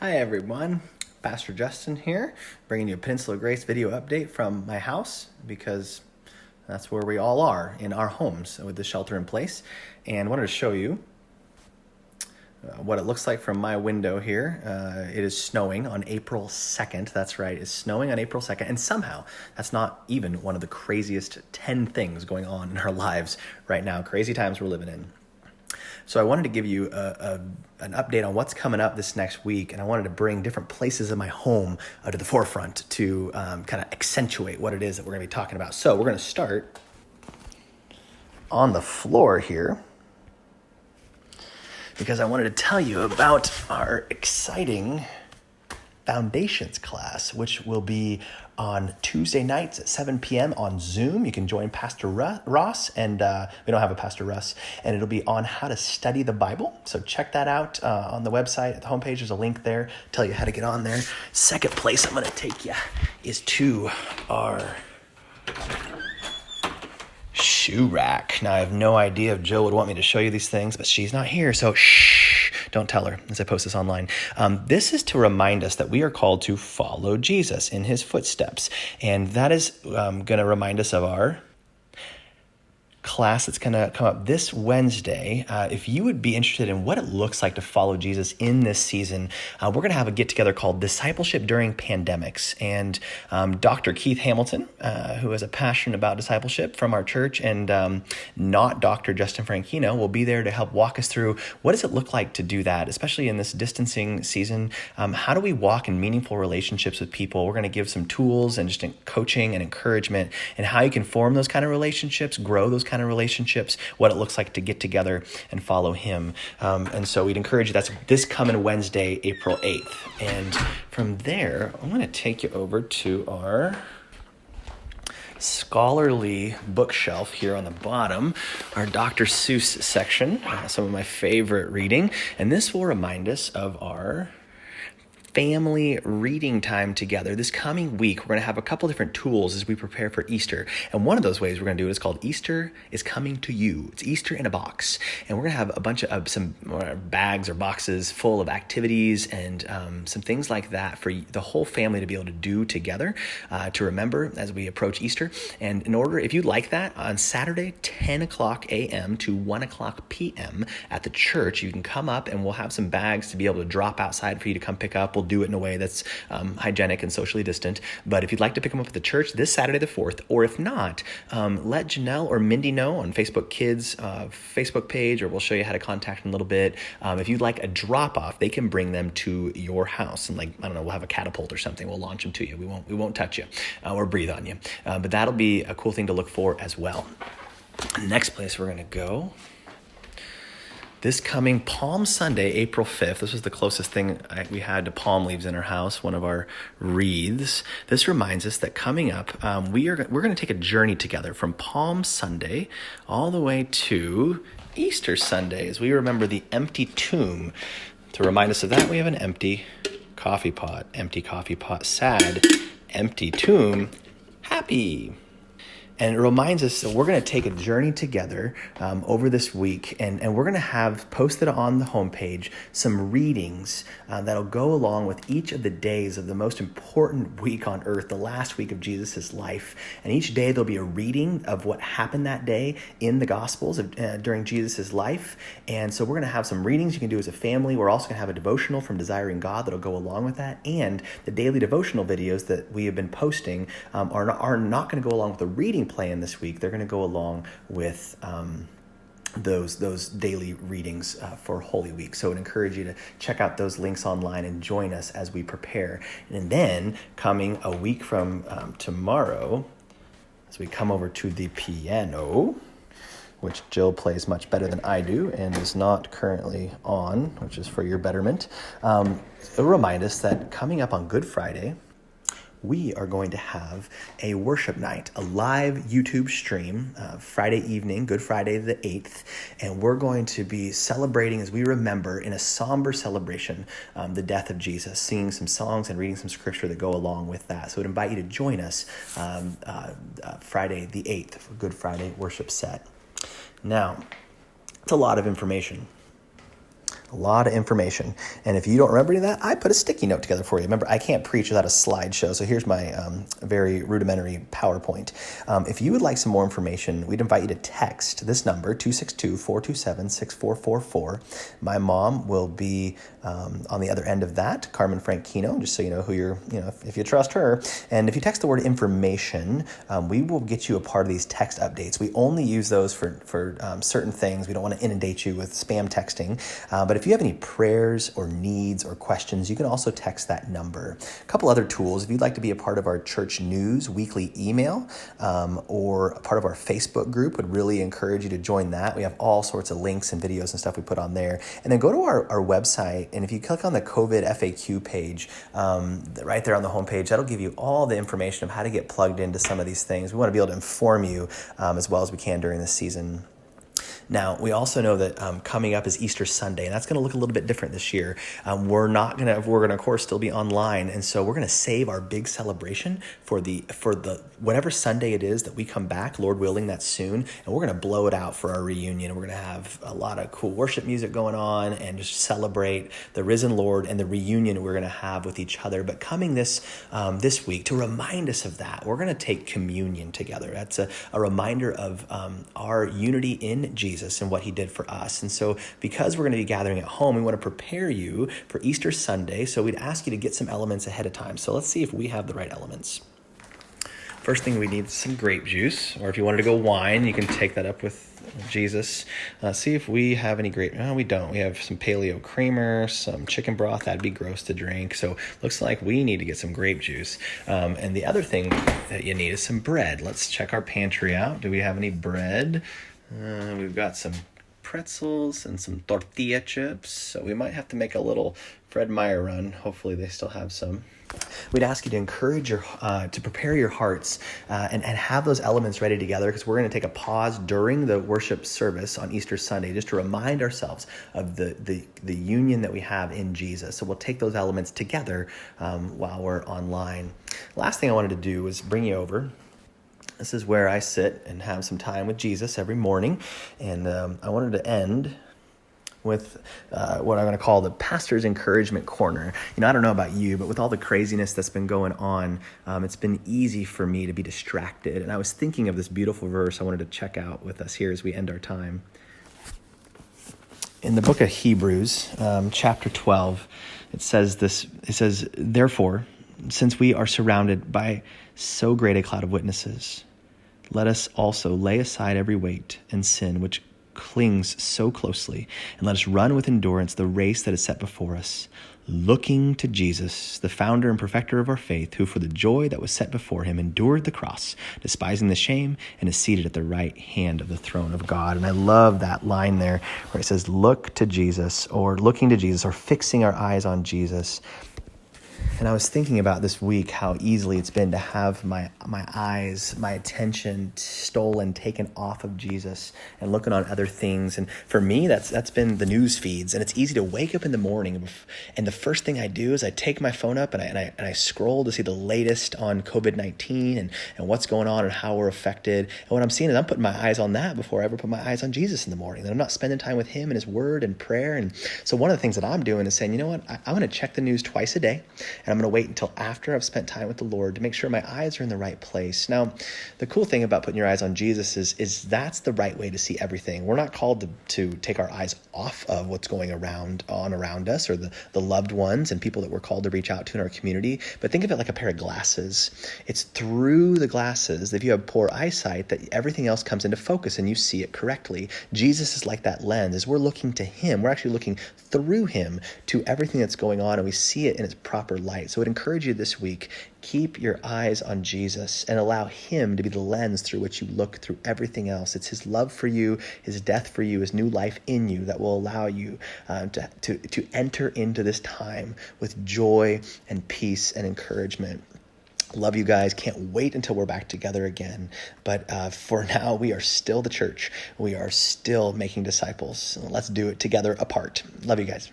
Hi everyone, Pastor Justin here, bringing you a Peninsula Grace video update from my house because that's where we all are in our homes with the shelter in place. And I wanted to show you what it looks like from my window here. It is snowing on April 2nd. That's right, it's snowing on April 2nd. And somehow that's not even one of the craziest 10 things going on in our lives right now. Crazy times we're living in. So I wanted to give you an update on what's coming up this next week, and I wanted to bring different places of my home to the forefront to kind of accentuate what it is that we're going to be talking about. So we're going to start on the floor here because I wanted to tell you about our exciting Foundations class, which will be on Tuesday nights at 7 p.m. on Zoom. You can join Pastor Ross, and we don't have a Pastor Russ, and it'll be on how to study the Bible. So check that out on the website. At the homepage, there's a link there, tell you how to get on there. Second place I'm going to take you is to our shoe rack. Now, I have no idea if Jill would want me to show you these things, but she's not here, so shh, don't tell her as I post this online. This is to remind us that we are called to follow Jesus in his footsteps, and that is going to remind us of our class that's going to come up this Wednesday. If you would be interested in what it looks like to follow Jesus in this season, we're going to have a get-together called Discipleship During Pandemics. And Dr. Keith Hamilton, who is a passion about discipleship from our church, and not Dr. Justin Franchino, will be there to help walk us through what does it look like to do that, especially in this distancing season. How do we walk in meaningful relationships with people? We're going to give some tools and just coaching and encouragement and how you can form those kind of relationships, grow those kind of relationships, what it looks like to get together and follow him. And so we'd encourage you, that's this coming Wednesday, April 8th. And from there, I'm going to take you over to our scholarly bookshelf here on the bottom, our Dr. Seuss section, some of my favorite reading. And this will remind us of our family reading time together. This coming week, we're going to have a couple different tools as we prepare for Easter. And one of those ways we're going to do it is called Easter is Coming to You. It's Easter in a box. And we're going to have a bunch of some bags or boxes full of activities and some things like that for the whole family to be able to do together to remember as we approach Easter. And in order, if you'd like that, on Saturday, 10 o'clock a.m. to 1 o'clock p.m. at the church, you can come up and we'll have some bags to be able to drop outside for you to come pick up. We'll do it in a way that's hygienic and socially distant. But if you'd like to pick them up at the church this Saturday the 4th, or if not, let Janelle or Mindy know on Facebook Kids Facebook page, or we'll show you how to contact them a little bit. If you'd like a drop-off, they can bring them to your house. And we'll have a catapult or something. We'll launch them to you. We won't touch you or breathe on you. But that'll be a cool thing to look for as well. Next place we're going to go, this coming Palm Sunday, April 5th, this was the closest thing we had to palm leaves in our house, one of our wreaths. This reminds us that coming up, we're going to take a journey together from Palm Sunday all the way to Easter Sunday as we remember the empty tomb. To remind us of that, we have an empty coffee pot, sad, empty tomb, happy. And it reminds us that we're going to take a journey together over this week, and we're going to have posted on the homepage some readings that'll go along with each of the days of the most important week on earth, the last week of Jesus' life. And each day there'll be a reading of what happened that day in the Gospels during Jesus' life. And so we're going to have some readings you can do as a family. We're also going to have a devotional from Desiring God that'll go along with that. And the daily devotional videos that we have been posting are not going to go along with the reading plan this week. They're going to go along with those daily readings for Holy Week. So I would encourage you to check out those links online and join us as we prepare. And then coming a week from tomorrow, as we come over to the piano, which Jill plays much better than I do and is not currently on, which is for your betterment, it'll remind us that coming up on Good Friday, we are going to have a worship night, a live YouTube stream, Friday evening, Good Friday the 8th, and we're going to be celebrating as we remember in a somber celebration the death of Jesus, singing some songs and reading some scripture that go along with that. So I'd invite you to join us Friday the 8th for Good Friday worship set. Now, it's a lot of information. A lot of information. And if you don't remember any of that, I put a sticky note together for you. Remember, I can't preach without a slideshow. So here's my very rudimentary PowerPoint. If you would like some more information, we'd invite you to text this number, 262-427-6444. My mom will be on the other end of that, Carmen Franchino, just so you know who if you trust her. And if you text the word information, we will get you a part of these text updates. We only use those for certain things. We don't want to inundate you with spam texting. But if you have any prayers or needs or questions, you can also text that number. A couple other tools. If you'd like to be a part of our church news weekly email or a part of our Facebook group, would really encourage you to join that. We have all sorts of links and videos and stuff we put on there. And then go to our website, and if you click on the COVID FAQ page, right there on the homepage, that'll give you all the information of how to get plugged into some of these things. We want to be able to inform you as well as we can during this season. Now, we also know that coming up is Easter Sunday, and that's going to look a little bit different this year. We're going to, of course, still be online, and so we're going to save our big celebration for the whatever Sunday it is that we come back, Lord willing, that's soon, and we're going to blow it out for our reunion. We're going to have a lot of cool worship music going on and just celebrate the risen Lord and the reunion we're going to have with each other. But coming this week, to remind us of that, we're going to take communion together. That's a reminder of our unity in Jesus and what he did for us. And so because we're going to be gathering at home, we want to prepare you for Easter Sunday. So we'd ask you to get some elements ahead of time. So let's see if we have the right elements. First thing we need is some grape juice, or if you wanted to go wine, you can take that up with Jesus. See if we have any grape. No, we don't. We have some paleo creamer, some chicken broth. That'd be gross to drink. So looks like we need to get some grape juice. And the other thing that you need is some bread. Let's check our pantry out. Do we have any bread? We've got some pretzels and some tortilla chips. So we might have to make a little Fred Meyer run. Hopefully they still have some. We'd ask you to encourage to prepare your hearts and have those elements ready together, because we're going to take a pause during the worship service on Easter Sunday just to remind ourselves of the union that we have in Jesus. So we'll take those elements together while we're online. Last thing I wanted to do was bring you over. This is where I sit and have some time with Jesus every morning. And I wanted to end with what I'm going to call the pastor's encouragement corner. I don't know about you, but with all the craziness that's been going on, it's been easy for me to be distracted. And I was thinking of this beautiful verse I wanted to check out with us here as we end our time. In the book of Hebrews, chapter 12, it says this. It says, "Therefore, since we are surrounded by so great a cloud of witnesses, let us also lay aside every weight and sin which clings so closely, and let us run with endurance the race that is set before us, looking to Jesus, the founder and perfecter of our faith, who for the joy that was set before him endured the cross, despising the shame, and is seated at the right hand of the throne of God." And I love that line there where it says, look to Jesus, or looking to Jesus, or fixing our eyes on Jesus. And I was thinking about this week how easily it's been to have my eyes, my attention stolen, taken off of Jesus and looking on other things. And for me, that's been the news feeds. And it's easy to wake up in the morning, and the first thing I do is I take my phone up and I scroll to see the latest on COVID-19 and what's going on and how we're affected. And what I'm seeing is I'm putting my eyes on that before I ever put my eyes on Jesus in the morning. That I'm not spending time with him and his word and prayer. And so one of the things that I'm doing is saying, you know what, I'm going to check the news twice a day. And I'm going to wait until after I've spent time with the Lord to make sure my eyes are in the right place. Now, the cool thing about putting your eyes on Jesus is that's the right way to see everything. We're not called to take our eyes off of what's going around us, or the loved ones and people that we're called to reach out to in our community. But think of it like a pair of glasses. It's through the glasses, if you have poor eyesight, that everything else comes into focus and you see it correctly. Jesus is like that lens. As we're looking to him, we're actually looking through him to everything that's going on, and we see it in its proper light. So I'd encourage you this week, keep your eyes on Jesus and allow him to be the lens through which you look through everything else. It's his love for you, his death for you, his new life in you that will allow you to enter into this time with joy and peace and encouragement. Love you guys. Can't wait until we're back together again. But for now, we are still the church. We are still making disciples. Let's do it together apart. Love you guys.